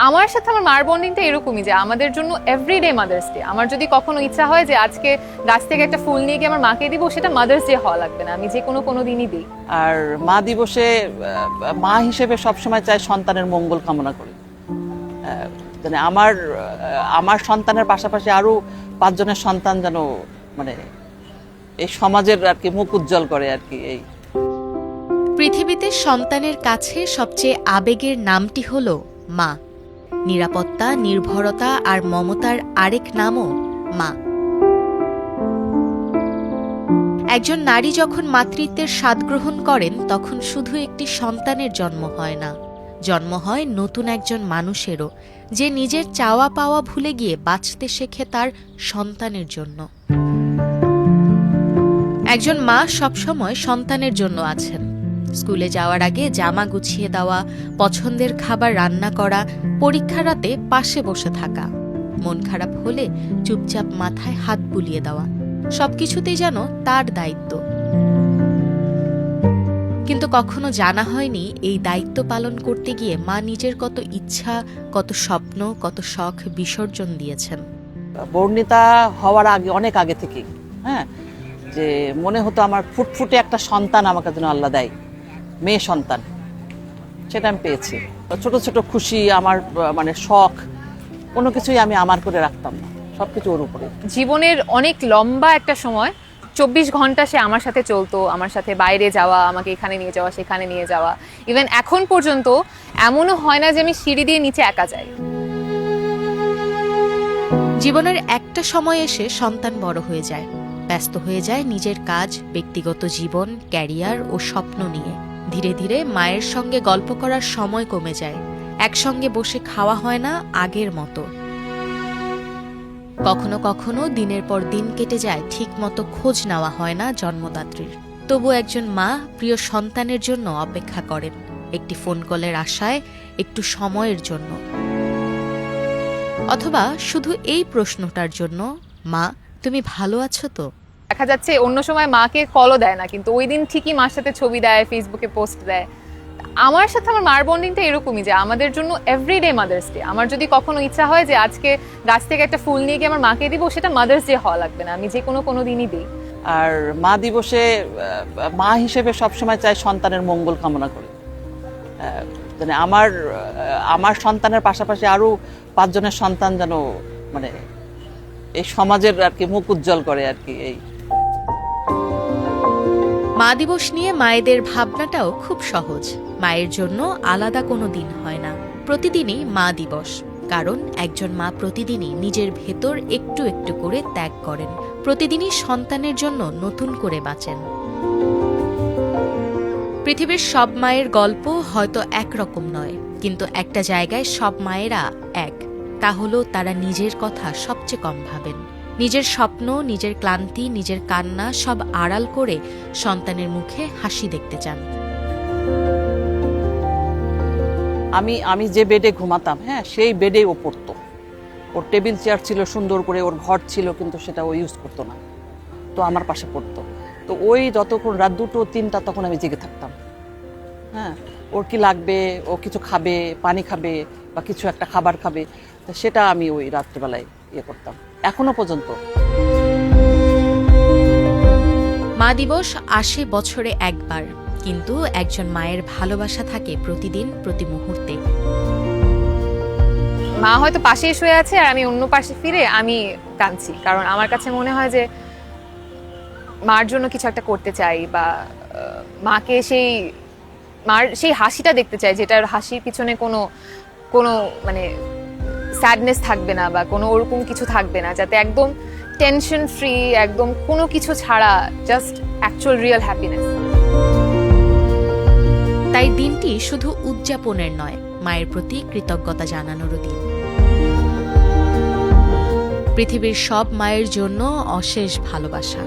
আমার সাথে আমার মার বন্ডিংটা এরকমই যে আমাদের জন্য এভরিডে মাদার্স ডে। আমার যদি কখনো ইচ্ছা হয় যে আজকে গাছ থেকে একটা ফুল নিয়ে গিয়ে আমার মাকে দিব, সেটা মাদার্স ডে হওয়া লাগবে না, আমি যে কোনো দিনই দিই। আর মা দিবসে মা হিসেবে সবসময় চাই সন্তানের মঙ্গল কামনা করি। মানে আমার সন্তানের পাশাপাশি আরো 5 জনের সন্তান যেন মানে এই সমাজের আর কি মুখ উজ্জ্বল করে আর কি। এই পৃথিবীতে সন্তানের কাছে সবচেয়ে আবেগের নামটি হলো মা। নিরাপত্তা, নির্ভরতা আর মমতার আরেক নামও মা। একজন নারী যখন মাতৃত্বের স্বাদ গ্রহণ করেন তখন শুধু একটি সন্তানের জন্ম হয় না, জন্ম হয় নতুন একজন মানুষেরও, যে নিজের চাওয়া পাওয়া ভুলে গিয়ে বাঁচতে শেখে তার সন্তানের জন্য। একজন মা সবসময় সন্তানের জন্য আছেন। স্কুলে যাওয়ার আগে জামা গুছিয়ে দেওয়া, পছন্দের খাবার রান্না করা, পরীক্ষা রাতে পাশে বসে থাকা, মন খারাপ হলে চুপচাপ মাথায় হাত বুলিয়ে দেওয়া, সবকিছুতেই যেন তার দায়িত্ব। কিন্তু কখনো জানা হয়নি এই দায়িত্ব পালন করতে গিয়ে মা নিজের কত ইচ্ছা, কত স্বপ্ন, কত শখ বিসর্জন দিয়েছেন। বর্ণিতা হওয়ার আগে, অনেক আগে থেকেই যে মনে হতো আমার ফুটফুটে একটা সন্তান আমাকে যেন আল্লাহ দেয়, মেয়ে সন্তান। সেটা আমি পেয়েছি। ছোট ছোট খুশি, আমার মানে শখ, কোনো কিছুই আমি আমার করে রাখতাম না, সবকিছু ওর উপরে। জীবনের অনেক লম্বা একটা সময় 24 ঘন্টা সে আমার সাথে চলতো, আমার সাথে বাইরে যাওয়া, আমাকে এখানে নিয়ে যাওয়া, সেখানে নিয়ে যাওয়া। ইভেন এখন পর্যন্ত এমনও হয় না যে আমি সিঁড়ি দিয়ে নিচে একা যাই। জীবনের একটা সময় এসে সন্তান বড় হয়ে যায়, ব্যস্ত হয়ে যায় নিজের কাজ, ব্যক্তিগত জীবন, ক্যারিয়ার ও স্বপ্ন নিয়ে। ধীরে ধীরে মায়ের সঙ্গে গল্প করার সময় কমে যায়, একসঙ্গে বসে খাওয়া হয় না আগের মতো। কখনো কখনো দিনের পর দিন কেটে যায়, ঠিক মতো খোঁজ নেওয়া হয় না জন্মদাত্রীর। তবু একজন মা প্রিয় সন্তানের জন্য অপেক্ষা করেন, একটি ফোন কলের আশায়, একটু সময়ের জন্য, অথবা শুধু এই প্রশ্নটার জন্য, মা তুমি ভালো আছো তো? দেখা যাচ্ছে অন্য সময় মাকে কলও দেয় না, কিন্তু ওই দিন ঠিকই মার সাথে ছবি দেয়, ফেসবুকে পোস্ট দেয়। আমার সাথে আমার মার বন্ডিংটা এরকমই যে আমাদের জন্য এভরিডে মাদার্স ডে। আমার যদি কখনো ইচ্ছা হয় যে আজকে গাছ থেকে একটা ফুল নিয়ে গিয়ে আমার মাকে দিব, সেটা মাদার্স ডে হওয়া লাগবে না, আমি যে কোনো দিনই দিই। আর মা দিবসে মা হিসেবে সবসময় চাই সন্তানের মঙ্গল কামনা করি। মানে আমার সন্তানের পাশাপাশি আরো 5 জনের সন্তান যেন মানে এই সমাজের আর কি মুখ উজ্জ্বল করে আর কি। এই মা দিবস নিয়ে মায়েদের ভাবনাটাও খুব সহজ। মায়ের জন্য আলাদা কোনো দিন হয় না, প্রতিদিনই মা দিবস। কারণ একজন মা প্রতিদিনই নিজের ভেতর একটু একটু করে ত্যাগ করেন, প্রতিদিনই সন্তানের জন্য নতুন করে বাঁচেন। পৃথিবীর সব মায়ের গল্প হয়তো একরকম নয়, কিন্তু একটা জায়গায় সব মায়েরা এক, তা হলো তারা নিজের কথা সবচেয়ে কম ভাবেন। নিজের স্বপ্ন, নিজের ক্লান্তি, নিজের কান্না সব আড়াল করে সন্তানের মুখে হাসি দেখতে চান। আমি যে বেডে ঘুমাতাম, সেই বেডে ও পড়তো। ওর টেবিল চেয়ার ছিল সুন্দর করে, ওর ঘর ছিল, কিন্তু সেটা ও ইউজ করতো না, তো আমার পাশে পড়তো। তো ওই যতক্ষণ রাত 2টো 3টা তখন আমি জেগে থাকতাম। ওর কি লাগবে, ও কিছু খাবে, পানি খাবে বা কিছু একটা খাবার খাবে, তো সেটা আমি ওই রাত্রিবেলায় করতাম, এখনো পর্যন্ত। মা দিবস আসে বছরে একবার, কিন্তু একজন মায়ের ভালোবাসা থাকে প্রতিদিন, প্রতি মুহূর্তে। মা হয়তো পাশেই শুয়ে আছে আর আমি অন্য পাশে ফিরে আমি কাঁদছি, কারণ আমার কাছে মনে হয় যে মার জন্য কিছু একটা করতে চাই, বা মাকে মার সেই হাসিটা দেখতে চাই, যেটার হাসির পিছনে কোনো মানে স্যাডনেস থাকবে না বা কোনো ওরকম কিছু থাকবে না, যাতে একদম টেনশন ফ্রি, একদম কোনো কিছু ছাড়া জাস্ট অ্যাকচুয়াল রিয়েল হ্যাপিনেস। তাই দিনটি শুধু উদযাপনের নয়, মায়ের প্রতি কৃতজ্ঞতা জানানোরও দিন। পৃথিবীর সব মায়ের জন্য অশেষ ভালোবাসা।